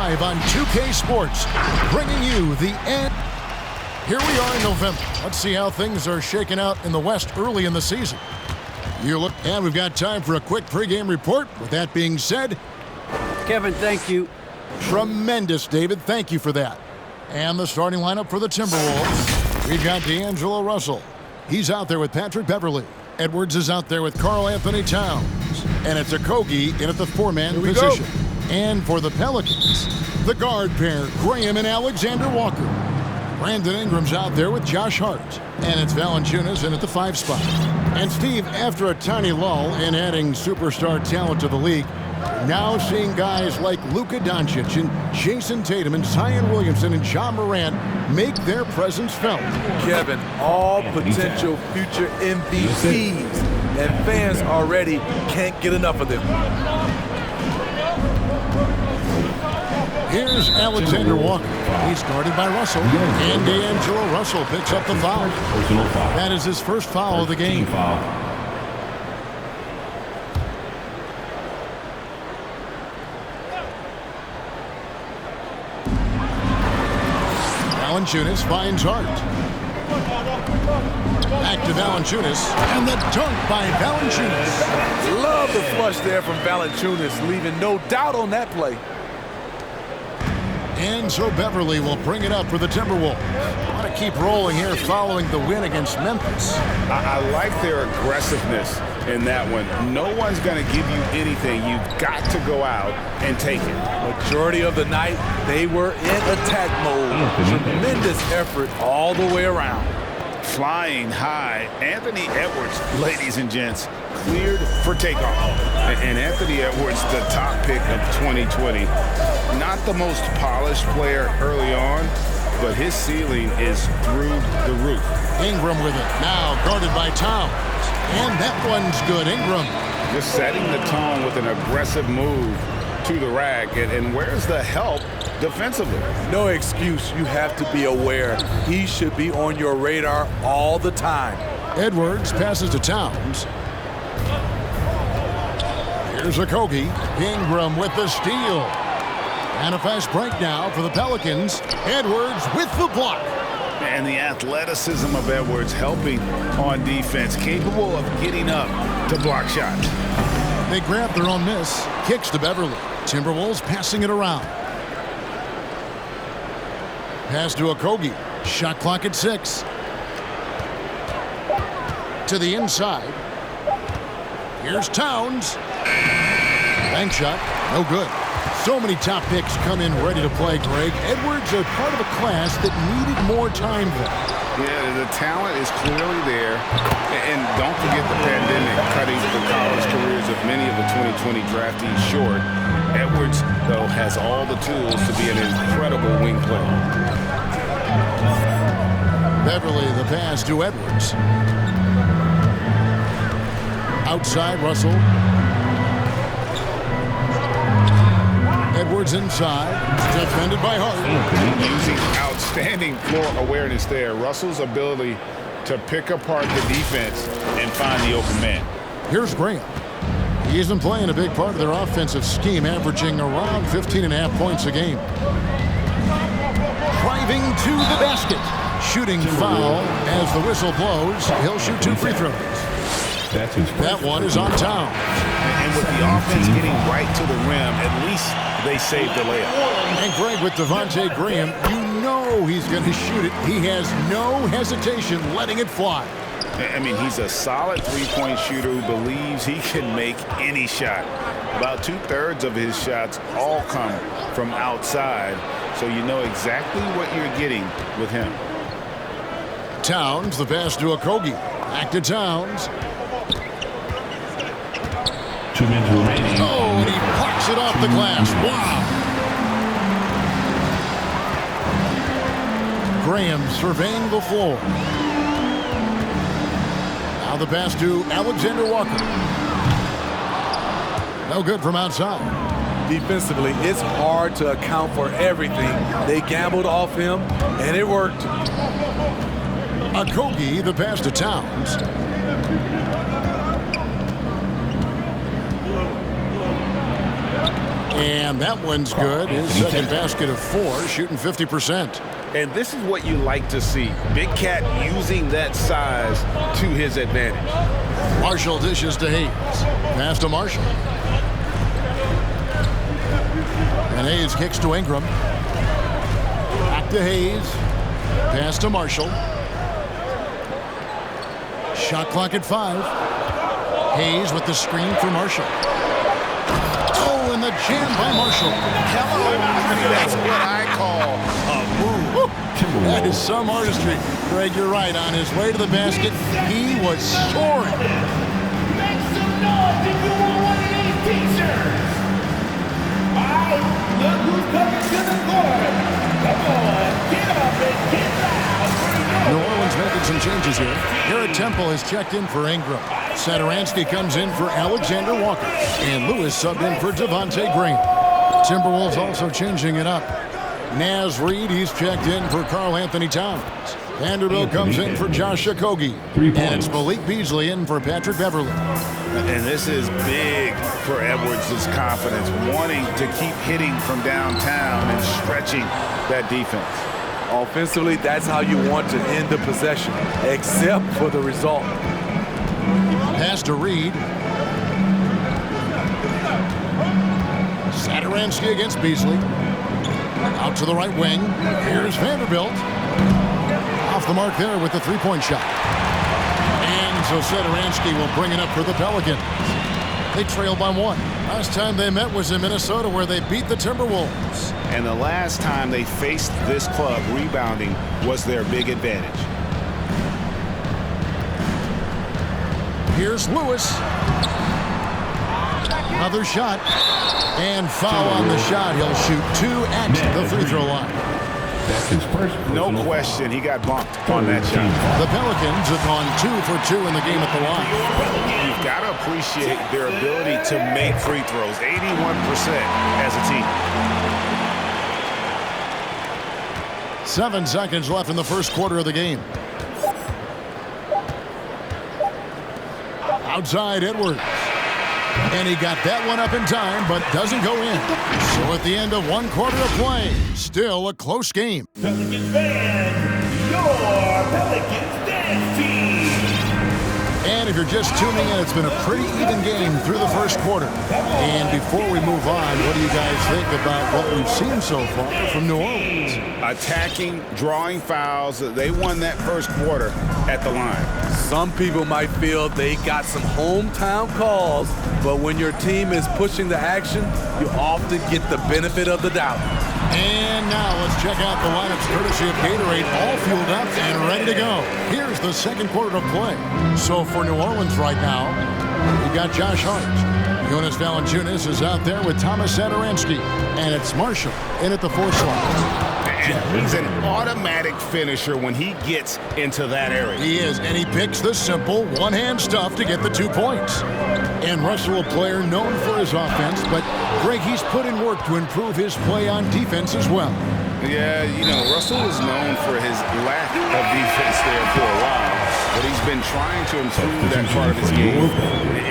live on 2K Sports, bringing you the end. Here we are in November. Let's see how things are shaking out in the West early in the season. And we've got time for a quick pregame report. With that being said, Kevin, thank you. Tremendous, David. Thank you for that. And the starting lineup for the Timberwolves. We've got D'Angelo Russell. He's out there with Patrick Beverley. Edwards is out there with Karl Anthony Towns. And it's Okogie in at the four-man position. And for the Pelicans, the guard pair, Graham and Alexander Walker. Brandon Ingram's out there with Josh Hart. And it's Valanciunas in at the 5 spot. And Steve, after a tiny lull in adding superstar talent to the league, now seeing guys like Luka Doncic and Jason Tatum and Zion Williamson and John Morant make their presence felt. Kevin, all potential future MVPs, and fans already can't get enough of them. Here's Alexander Walker. He's guarded by Russell. And D'Angelo Russell picks up the foul. That is his first foul of the game. Valanciunas finds Hart. Back to Valanciunas, and the dunk by Valanciunas. Love the flush there from Valanciunas, leaving no doubt on that play. And so Beverley will bring it up for the Timberwolves. Want to keep rolling here following the win against Memphis. I like their aggressiveness in that one. No one's going to give you anything. You've got to go out and take it. Majority of the night, they were in attack mode. Tremendous effort all the way around. Flying high, Anthony Edwards, ladies and gents, cleared for takeoff. And Anthony Edwards, the top pick of 2020. Not the most polished player early on, but his ceiling is through the roof. Ingram with it, now guarded by Towns. And that one's good, Ingram. Just setting the tone with an aggressive move to the rack. And where's the help defensively? No excuse. You have to be aware. He should be on your radar all the time. Edwards passes to Towns. Here's Okogie. Ingram with the steal. And a fast break now for the Pelicans. Edwards with the block. And the athleticism of Edwards helping on defense, capable of getting up to block shots. They grab their own miss. Kicks to Beverley. Timberwolves passing it around. Pass to Okogie. Shot clock at 6. To the inside. Here's Towns. Bank shot. No good. So many top picks come in ready to play, Greg. Edwards are part of a class that needed more time there. Yeah, the talent is clearly there. And don't forget the pandemic cutting the college careers of many of the 2020 draftees short. Edwards, though, has all the tools to be an incredible wing player. Beverley, the pass to Edwards. Outside, Russell. Edwards inside, defended by Hart. Using outstanding floor awareness there. Russell's ability to pick apart the defense and find the open man. Here's Graham. He isn't playing a big part of their offensive scheme, averaging around 15.5 points a game. Driving to the basket. Shooting foul as the whistle blows. He'll shoot 2 free throws. That one is on Towns. And with the offense getting right to the rim, at least they saved the layup. And Greg, with Devontae Graham, you know he's going to shoot it. He has no hesitation letting it fly. I mean, he's a solid three-point shooter who believes he can make any shot. About 2/3 of his shots all come from outside, so you know exactly what you're getting with him. Towns, the pass to Okogie. Back to Towns. 2 minutes remaining. Oh, and he parks it off the glass. Wow. Graham surveying the floor. Now the pass to Alexander Walker. No good from outside. Defensively, it's hard to account for everything. They gambled off him, and it worked. Okogie, the pass to Towns. And that one's good. His second basket of 4, shooting 50%. And this is what you like to see. Big Cat using that size to his advantage. Marshall dishes to Hayes. Pass to Marshall. And Hayes kicks to Ingram. Back to Hayes. Pass to Marshall. Shot clock at 5. Hayes with the screen for Marshall. Oh, and the jam by Marshall. Hello, that's what I call a move. That is some artistry. Greg, you're right. On his way to the basket, he was soaring. Make some noise if you want one of these t-shirts. All right, look who's coming to the court. Come on, get up and get loud. New Orleans making some changes here. Garrett Temple has checked in for Ingram. Satoransky comes in for Alexander Walker. And Lewis subbed in for Devontae Graham. Timberwolves also changing it up. Naz Reid, he's checked in for Karl Anthony Towns. Vanderbilt comes in for Josh Okogie. And it's Malik Beasley in for Patrick Beverly. And this is big for Edwards' confidence, wanting to keep hitting from downtown and stretching that defense. Offensively, that's how you want to end the possession, except for the result. Pass to Reid. Satoransky against Beasley. Out to the right wing. Here's Vanderbilt. Off the mark there with the three-point shot. And so Satoransky will bring it up for the Pelicans. They trail by 1. Last time they met was in Minnesota, where they beat the Timberwolves. And the last time they faced this club, rebounding was their big advantage. Here's Lewis. Another shot. And foul on the shot. He'll shoot 2 at the free throw line. That's his first. No question, he got bumped on that shot. The Pelicans have gone 2 for 2 in the game at the line. You've got to appreciate their ability to make free throws, 81% as a team. 7 seconds left in the first quarter of the game. Outside Edwards. And he got that one up in time, but doesn't go in. So at the end of 1 quarter of play, still a close game. Pelicans band, your Pelicans dance team. And if you're just tuning in, it's been a pretty even game through the first quarter. And before we move on, what do you guys think about what we've seen so far from New Orleans? Attacking, drawing fouls. They won that first quarter at the line. Some people might feel they got some hometown calls, but when your team is pushing the action, you often get the benefit of the doubt. And now let's check out the lineups courtesy of Gatorade, all fueled up and ready to go. Here's the second quarter of play. So for New Orleans right now, we've got Josh Hart. Jonas Valanciunas is out there with Thomas Satoransky. And it's Marshall in at the 4 slot. And he's an automatic finisher when he gets into that area. He is, and he picks the simple one-hand stuff to get the 2 points. And Russell, a player known for his offense, but Greg, he's put in work to improve his play on defense as well. Yeah, you know, Russell is known for his lack of defense there for a while, but he's been trying to improve that part of his game.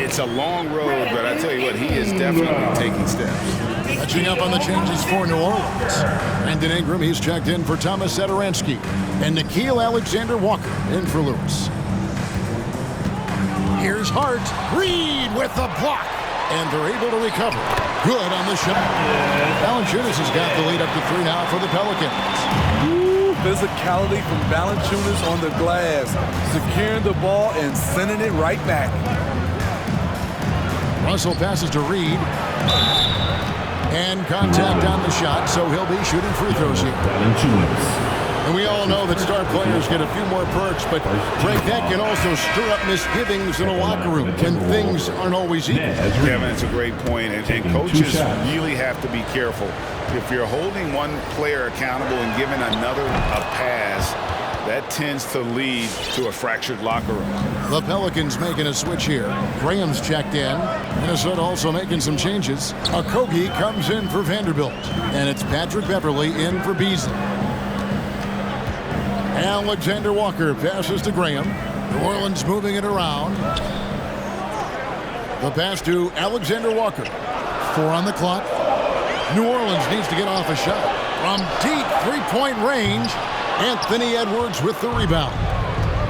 It's a long road, but I tell you what, he is definitely taking steps. Catching up on the changes for New Orleans. Brandon Ingram, he's checked in for Thomas Satoransky. And Nickeil Alexander-Walker in for Lewis. Here's Hart. Reid with the block. And they're able to recover. Good on the shot. Valanciunas has got the lead up to 3 now for the Pelicans. Ooh, physicality from Valanciunas on the glass, securing the ball and sending it right back. Russell passes to Reid. And contact on the shot, so he'll be shooting free throws here. And we all know that star players get a few more perks, but Greg, that can also stir up misgivings in a locker room when things aren't always equal. Kevin, that's a great point, and coaches really have to be careful. If you're holding one player accountable and giving another a pass, that tends to lead to a fractured locker room. The Pelicans making a switch here. Graham's checked in. Minnesota also making some changes. Okogie comes in for Vanderbilt. And it's Patrick Beverly in for Beasley. Alexander Walker passes to Graham. New Orleans moving it around. The pass to Alexander Walker. 4 on the clock. New Orleans needs to get off a shot. From deep three-point range, Anthony Edwards with the rebound.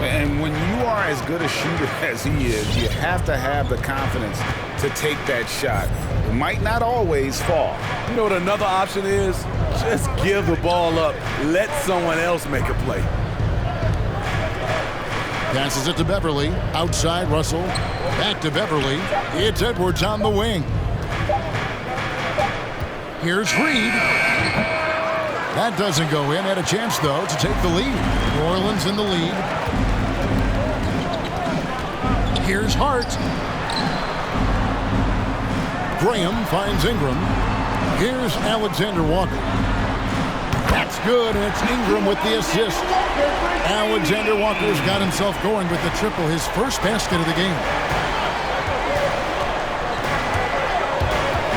And when you are as good a shooter as he is, you have to have the confidence to take that shot. It might not always fall. You know what another option is? Just give the ball up. Let someone else make a play. Passes it to Beverly. Outside, Russell. Back to Beverly. It's Edwards on the wing. Here's Reed. That doesn't go in. Had a chance, though, to take the lead. New Orleans in the lead. Here's Hart. Graham finds Ingram. Here's Alexander Walker. That's good, and it's Ingram with the assist. Alexander Walker's got himself going with the triple, his first basket of the game.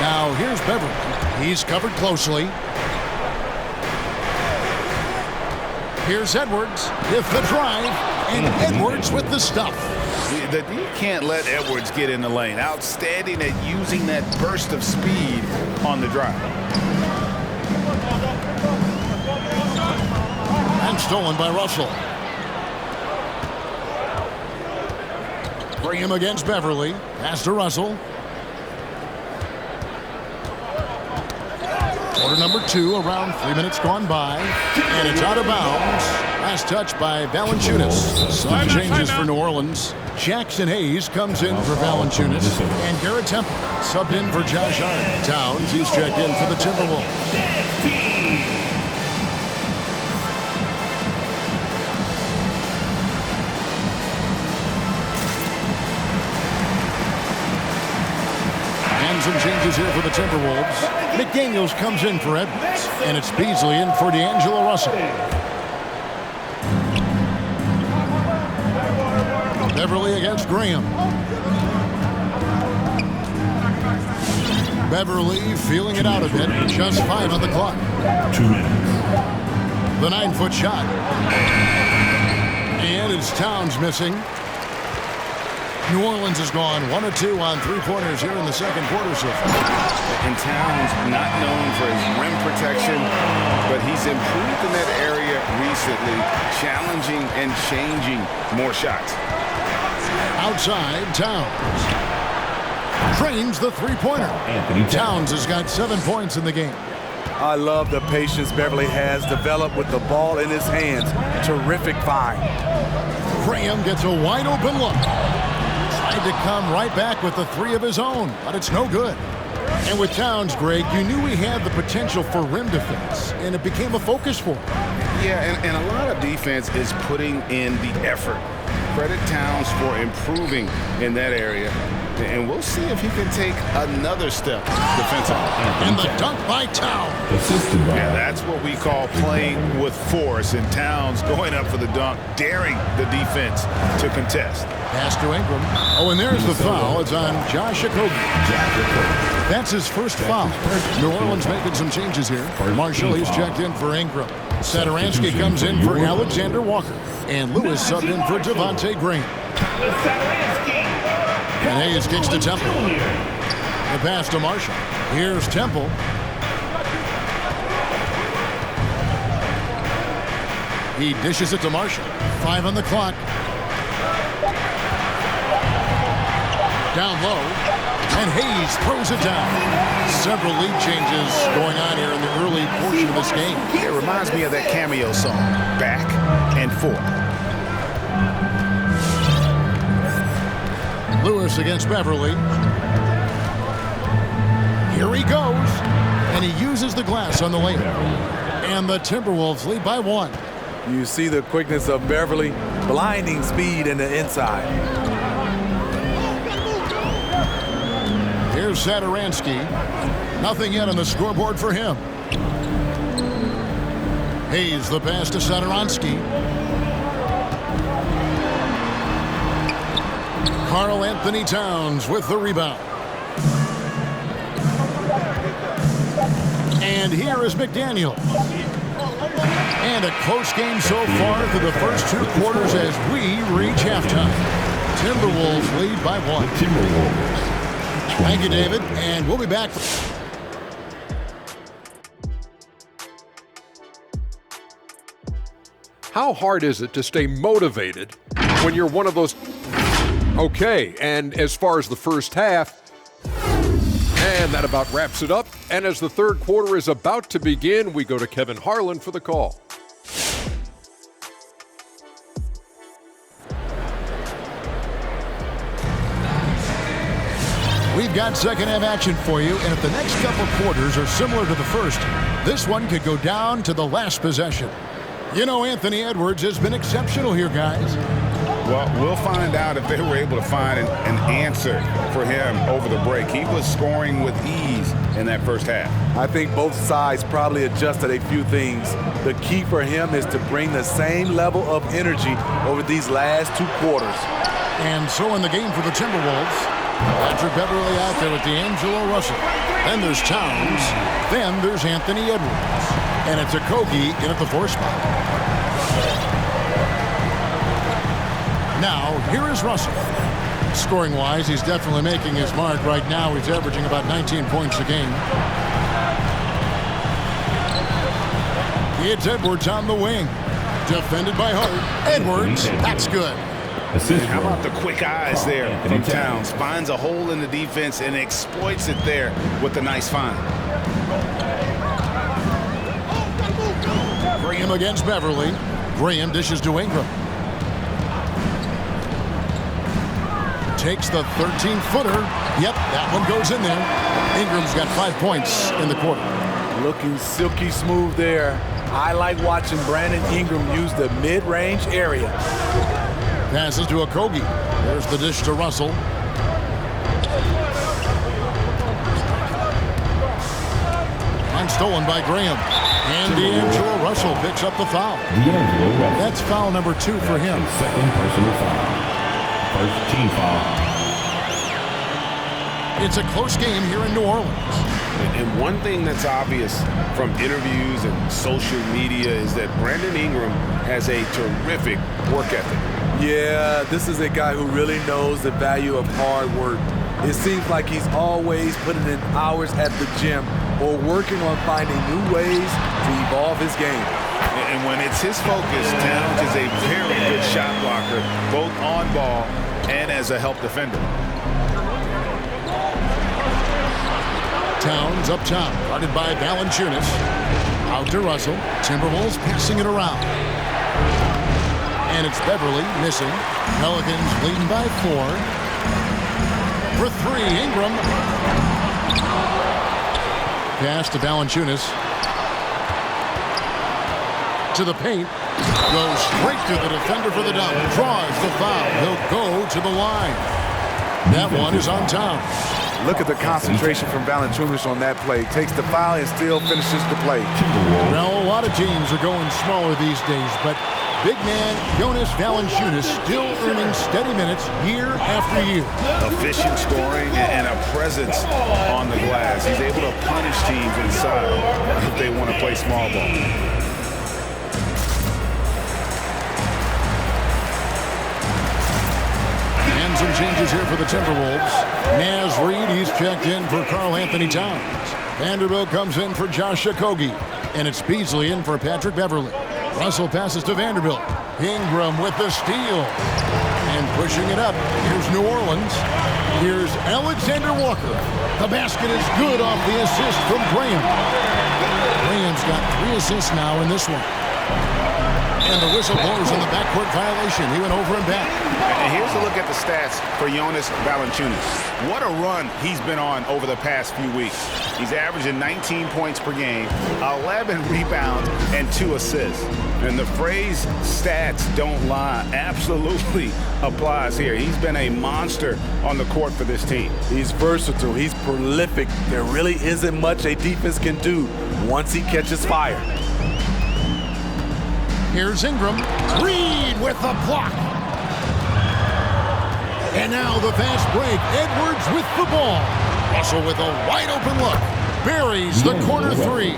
Now here's Beverly. He's covered closely. Here's Edwards with the drive, and Edwards with the stuff. You can't let Edwards get in the lane. Outstanding at using that burst of speed on the drive. And stolen by Russell. Graham against Beverly. Pass to Russell. Quarter number 2, around 3 minutes gone by. And it's out of bounds. Last touch by Valanciunas. Some changes for New Orleans. Jackson Hayes comes in for Valanciunas. And Garrett Temple subbed in for Josh Hart. Towns, he's checked in for the Timberwolves. Some changes here for the Timberwolves. McDaniels comes in for Edwards, and it's Beasley in for D'Angelo Russell. Beverly against Graham. Beverly feeling it out a bit. Just 5 on the clock. 2 minutes. The 9-foot shot. And it's Towns missing. New Orleans has gone 1 of 2 on three-pointers here in the second quarter so far. And Towns not known for his rim protection, but he's improved in that area recently, challenging and changing more shots. Outside, Towns. Drains the three-pointer. Towns has got 7 points in the game. I love the patience Beverly has developed with the ball in his hands. Terrific find. Graham gets a wide-open look. Tried to come right back with the 3 of his own, but it's no good. And with Towns, Greg, you knew he had the potential for rim defense, and it became a focus for him. Yeah, and a lot of defense is putting in the effort. Credit Towns for improving in that area. And we'll see if he can take another step defensively. And the dunk by Towns. Yeah, that's what we call playing with force. And Towns going up for the dunk, daring the defense to contest. Pass to Ingram. Oh, and there's the foul. It's on Josh Okogie. That's his first foul. New Orleans making some changes here. Marshall, he's checked in for Ingram. Satoransky comes in for Alexander Walker. And Lewis subbed in for Devontae Graham. And Hayes kicks to Temple. The pass to Marshall. Here's Temple. He dishes it to Marshall. 5 on the clock. Down low. And Hayes throws it down. Several lead changes going on here in the early portion of this game. It reminds me of that cameo song, Back and Forth. Lewis against Beverly. Here he goes. And he uses the glass on the layup. And the Timberwolves lead by 1. You see the quickness of Beverly, blinding speed in the inside. Here's Satoransky. Nothing yet on the scoreboard for him. Hayes the pass to Satoransky. Karl Anthony Towns with the rebound. And here is McDaniel. And a close game so far through the first 2 quarters as we reach halftime. Timberwolves lead by 1. Thank you, David, and we'll be back. How hard is it to stay motivated when you're one of those? Okay, and as far as the first half, and that about wraps it up. And as the third quarter is about to begin, we go to Kevin Harlan for the call. We've got second half action for you, and if the next couple quarters are similar to the first, this one could go down to the last possession. You know, Anthony Edwards has been exceptional here, guys. Well, we'll find out if they were able to find an answer for him over the break. He was scoring with ease in that first half. I think both sides probably adjusted a few things. The key for him is to bring the same level of energy over these last two quarters. And so in the game for the Timberwolves, Patrick Beverley out there with D'Angelo Russell. Then there's Towns. Then there's Anthony Edwards. And it's Okogie in at the 4 spot. Now, here is Russell. Scoring-wise, he's definitely making his mark. Right now, he's averaging about 19 points a game. It's Edwards on the wing. Defended by Hart. Edwards, that's good. How about the quick eyes there from Towns? Finds a hole in the defense and exploits it there with a nice find. Graham against Beverley. Graham dishes to Ingram. Takes the 13-footer. Yep, that one goes in there. Ingram's got 5 points in the quarter. Looking silky smooth there. I like watching Brandon Ingram use the mid-range area. Passes to Okogie. There's the dish to Russell. And stolen by Graham. And D'Angelo Russell picks up the foul. That's foul number 2 for him. Second personal foul. First team foul. It's a close game here in New Orleans. And one thing that's obvious from interviews and social media is that Brandon Ingram has a terrific work ethic. Yeah, this is a guy who really knows the value of hard work. It seems like he's always putting in hours at the gym or working on finding new ways to evolve his game. And when it's his focus, Towns is a very good shot blocker, both on ball and as a help defender. Towns up top, guarded by Valanciunas. Out to Russell. Timberwolves passing it around. And it's Beverley missing. Pelicans leading by 4. For 3, Ingram. Pass to Valanciunas. To the paint. Goes straight to the defender for the dunk. Draws the foul. He'll go to the line. That one is on Towns. Look at the concentration from Valanciunas on that play. Takes the foul and still finishes the play. Well, a lot of teams are going smaller these days, but big man Jonas Valanciunas still earning steady minutes year after year. Efficient scoring and a presence on the glass. He's able to punish teams inside if they want to play small ball. Some changes here for the Timberwolves. Naz Reid, he's checked in for Karl Anthony Towns. Vanderbilt comes in for Josh Okogie. And it's Beasley in for Patrick Beverley. Russell passes to Vanderbilt. Ingram with the steal. And pushing it up. Here's New Orleans. Here's Alexander Walker. The basket is good off the assist from Graham. Graham's got 3 assists now in this one. And the whistle blows on the backcourt violation. He went over and back. And here's a look at the stats for Jonas Valanciunas. What a run he's been on over the past few weeks. He's averaging 19 points per game, 11 rebounds, and 2 assists. And the phrase stats don't lie absolutely applies here. He's been a monster on the court for this team. He's versatile. He's prolific. There really isn't much a defense can do once he catches fire. Here's Ingram. Reid with the block. And now the fast break. Edwards with the ball. Russell with a wide open look. Buries the corner 3.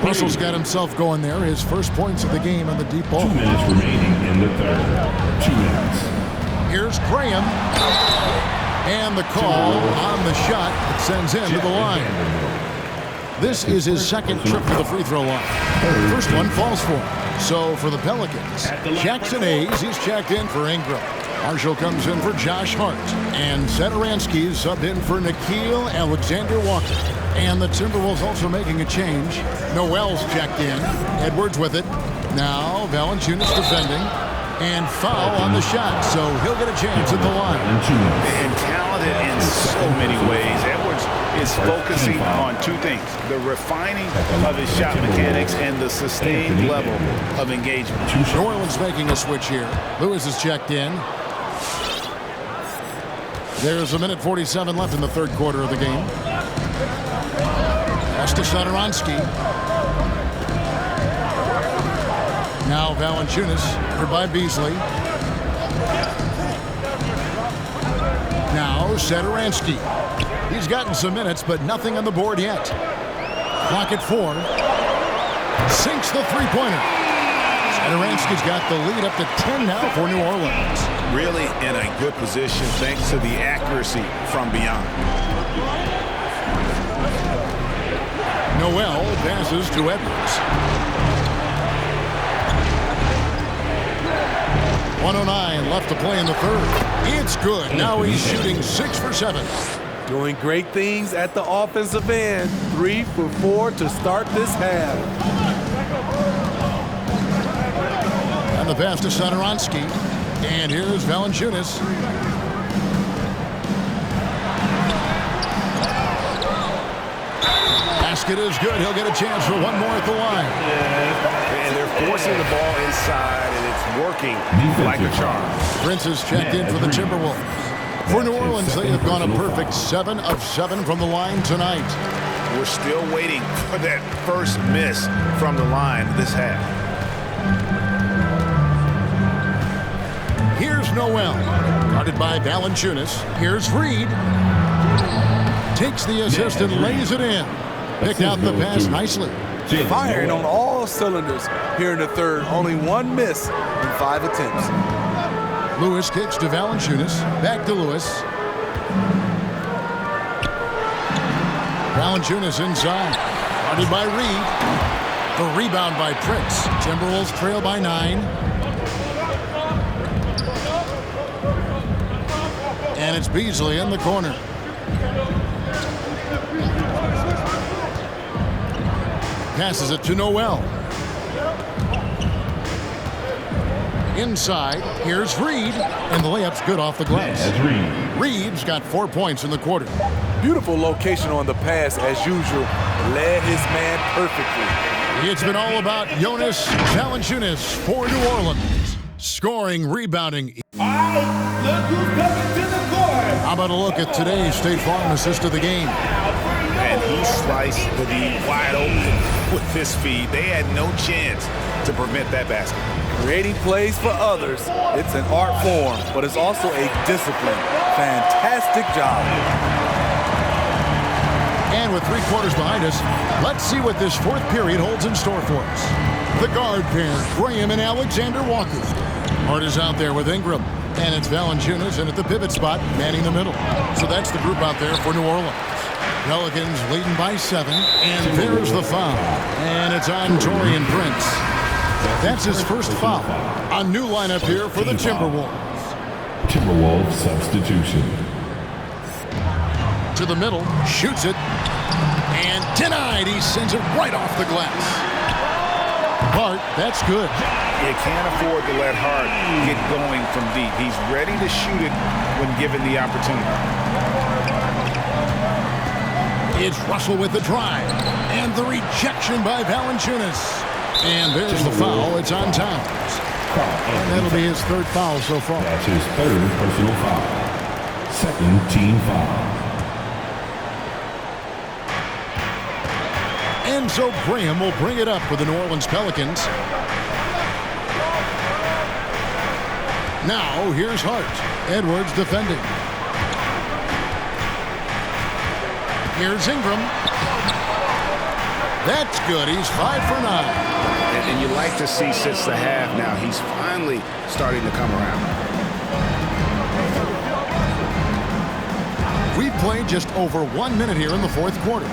Russell's got himself going there. His first points of the game on the deep ball. 2 minutes remaining in the third. 2 minutes. Here's Graham. And the call on the shot that sends him to the line. This is his second trip to the free throw line. First one falls for him. So for the Pelicans, Jackson Hayes, he's checked in for Ingram. Marshall comes in for Josh Hart. And Satoransky is subbed in for Nickeil Alexander-Walker. And the Timberwolves also making a change. Noel's checked in. Edwards with it. Now Valanciunas defending. And foul on the shot, so he'll get a chance at the line. And talented in so many ways. Edwards is focusing on two things: the refining of his shot mechanics and the sustained level of engagement. New Orleans making a switch here. Lewis is checked in. There's a minute 47 left in the third quarter of the game. Pass to Satoransky. Now Valanciunas, covered by Beasley. Now Satoransky. He's gotten some minutes, but nothing on the board yet. Clock at 4. Sinks the three-pointer. Satoransky's got the lead up to 10 now for New Orleans. Really in a good position thanks to the accuracy from beyond. Noel passes to Edwards. 1:09 left to play in the third. It's good. Now he's shooting 6 for 7. Doing great things at the offensive end. 3 for 4 to start this half. And the pass to Satoransky. And here's Valanciunas. Basket is good. He'll get a chance for one more at the line. And they're forcing the ball inside, and it's working like a charm. Prince is checked in for the Timberwolves. For New Orleans, they have gone a perfect 7 of 7 from the line tonight. We're still waiting for that first miss from the line this half. Here's Noel, guarded by Valanciunas. Here's Reed. Takes the assist and lays it in. Picked out the pass nicely. Firing on all cylinders here in the third. Only one miss in 5 attempts. Lewis kicks to Valanciunas. Back to Lewis. Valanciunas inside. Guarded by Reed. The rebound by Prince. Timberwolves trail by 9. And it's Beasley in the corner. Passes it to Noel. Inside, here's Reed, and the layup's good off the glass. Reed's got 4 points in the quarter. Beautiful location on the pass as usual. Led his man perfectly. It's been all about Jonas Valanciunas for New Orleans. Scoring, rebounding. All right, look who's coming to the court. How about a look at today's State Farm assist of the game? And he sliced the D wide open with his feed. They had no chance to prevent that basket. Creating plays for others. It's an art form, but it's also a discipline. Fantastic job. And with 3 quarters behind us, let's see what this fourth period holds in store for us. The guard pair, Graham and Alexander Walker. Hart is out there with Ingram. And it's Valanciunas in at the pivot spot, manning the middle. So that's the group out there for New Orleans. Pelicans leading by 7. And there's the foul. And it's on Taurean Prince. That's his first foul. A new lineup here for the Timberwolves. Timberwolves substitution. To the middle, shoots it, and denied. He sends it right off the glass. Hart, that's good. You can't afford to let Hart get going from deep. He's ready to shoot it when given the opportunity. It's Russell with the drive, and the rejection by Valanciunas. And there's the foul. It's on Towns. And that'll be his third foul so far. That's his third personal foul. Second team foul. And so Graham will bring it up for the New Orleans Pelicans. Now here's Hart. Edwards defending. Here's Ingram. That's good. He's 5 for 9. And you like to see since the half now, he's finally starting to come around. We've played just over 1 minute here in the fourth quarter.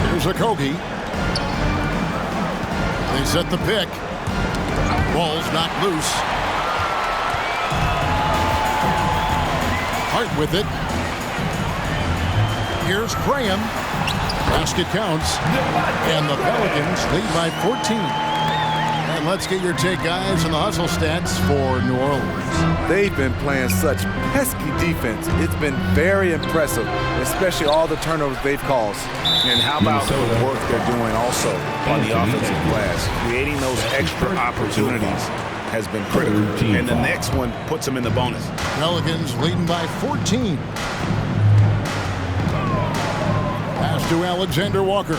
Here's Okogie. They set the pick. Ball's knocked loose. Hart with it. Here's Graham. Basket counts. And the Pelicans lead by 14. And let's get your take, guys, on the hustle stats for New Orleans. They've been playing such pesky defense. It's been very impressive, especially all the turnovers they've caused. And how about the work they're doing also on the offensive glass? Creating those extra opportunities has been critical. And the next one puts them in the bonus. Pelicans leading by 14. Pass to Alexander Walker.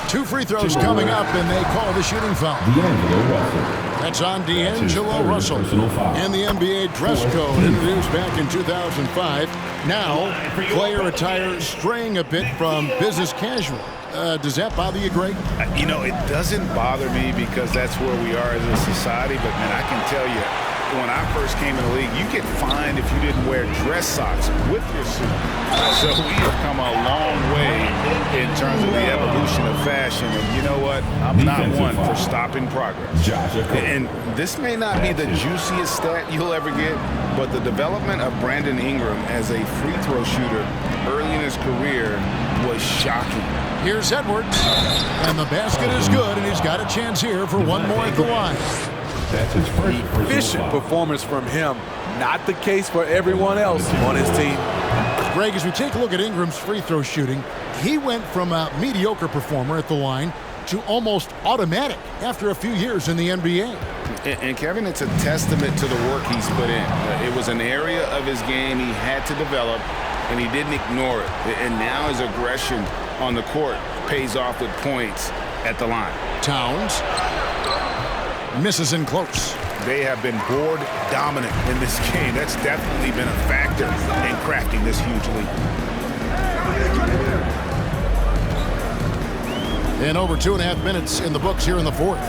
Two free throws coming up, and they call the shooting foul. That's on D'Angelo Russell. And the NBA dress code introduced back in 2005. Now, player attire straying a bit from business casual. Does that bother you, Greg? You know, it doesn't bother me because that's where we are as a society. But, man, I can tell you, when I first came in the league, you get fined if you didn't wear dress socks with your suit. So we have come a long way in terms of the evolution of fashion. And you know what? I'm not one for stopping progress. And this may not be the juiciest stat you'll ever get, but the development of Brandon Ingram as a free throw shooter early in his career was shocking. Here's Edwards, and the basket is good, and he's got a chance here for one more at the line. That's his first Efficient performance from him. Not the case for everyone else on his team. Greg, as we take a look at Ingram's free throw shooting, he went from a mediocre performer at the line to almost automatic after a few years in the NBA. And Kevin, it's a testament to the work he's put in. It was an area of his game he had to develop, and he didn't ignore it. And now his aggression on the court pays off with points at the line. Towns misses in close. They have been board dominant in this game. That's definitely been a factor in crafting this huge lead. And over 2.5 minutes in the books here in the fourth.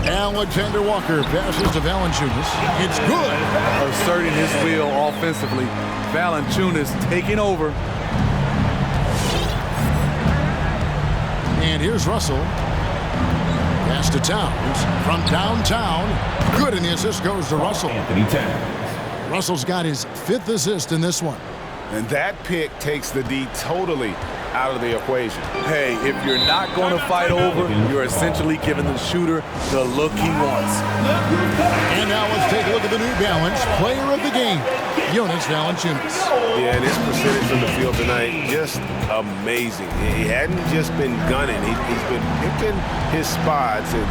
Alexander Walker passes to Valanciunas. It's good. Asserting his will offensively. Valanciunas taking over. And here's Russell. Pass to Towns from downtown. Good, and the assist goes to Russell. Anthony Towns. Russell's got his 5th assist in this one. And that pick takes the D totally out of the equation. Hey, if you're not going to fight over, you're essentially giving the shooter the look he wants. And now let's take a look at the New Balance player of the game, Jonas Valanciunas. Yeah, and his percentage from the field tonight, just amazing. He hadn't just been gunning. He's been picking his spots, and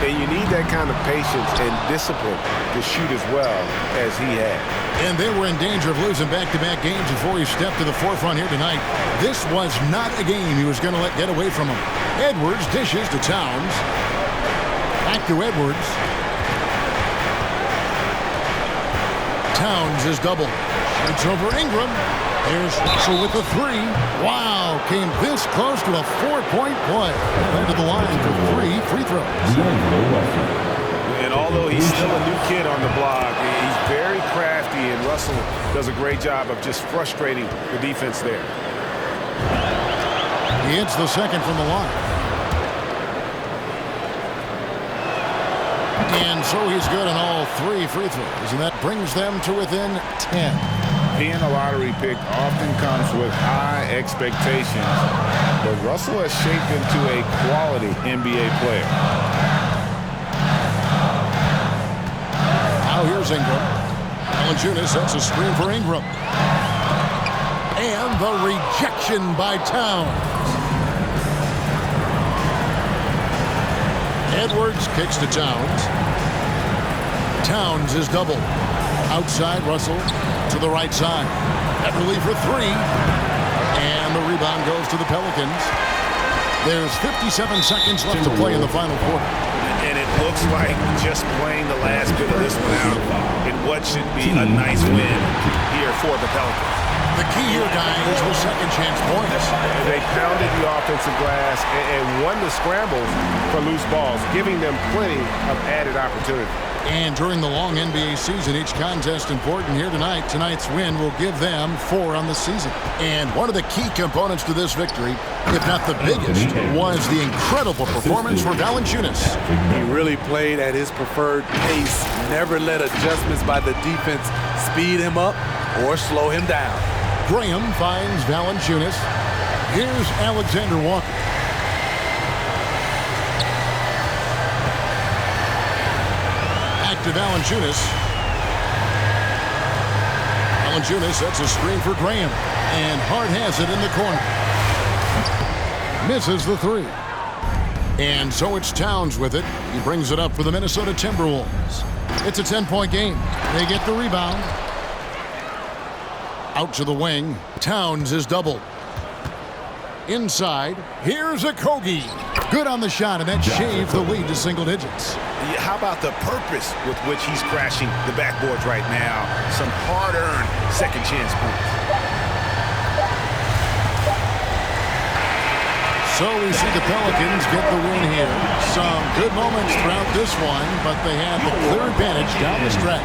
you need that kind of patience and discipline to shoot as well as he had. And they were in danger of losing back-to-back games before he stepped to the forefront here tonight. This was not a game he was going to let get away from him. Edwards dishes to Towns. Back to Edwards. Towns is double. It's over Ingram. Here's Russell with the 3. Wow, came this close to a 4-point play. Went to the line for 3 free throws. And although he's still a new kid on the block, he's very crafty, and Russell does a great job of just frustrating the defense there. He hits the second from the line. And so he's good on all 3 free throws, and that brings them to within 10. Being a lottery pick often comes with high expectations, but Russell has shaped into a quality NBA player. Now here's Ingram. Valanciunas sets a screen for Ingram. And the rejection by Towns. Edwards kicks to Towns. Towns is doubled. Outside Russell to the right side. Everly for 3. And the rebound goes to the Pelicans. There's 57 seconds left to play in the final quarter. And it looks like just playing the last bit of this one out in what should be a nice win here for the Pelicans. The key here, guys, was second chance points. They pounded the offensive glass and won the scrambles for loose balls, giving them plenty of added opportunity. And during the long NBA season, each contest important here tonight. Tonight's win will give them 4 on the season. And one of the key components to this victory, if not the biggest, was the incredible performance for Valanciunas. He really played at his preferred pace, never let adjustments by the defense speed him up or slow him down. Graham finds Valanciunas. Here's Alexander Walker. Back to Valanciunas. Valanciunas sets a screen for Graham. And Hart has it in the corner. Misses the 3. And so it's Towns with it. He brings it up for the Minnesota Timberwolves. It's a 10-point game. They get the rebound. Out to the wing. Towns is doubled. Inside. Here's a Kogi. Good on the shot, and that shaved the lead to single digits. Yeah, how about the purpose with which he's crashing the backboards right now? Some hard-earned second chance points. So we see the Pelicans get the win here. Some good moments throughout this one, but they had the clear advantage down the stretch.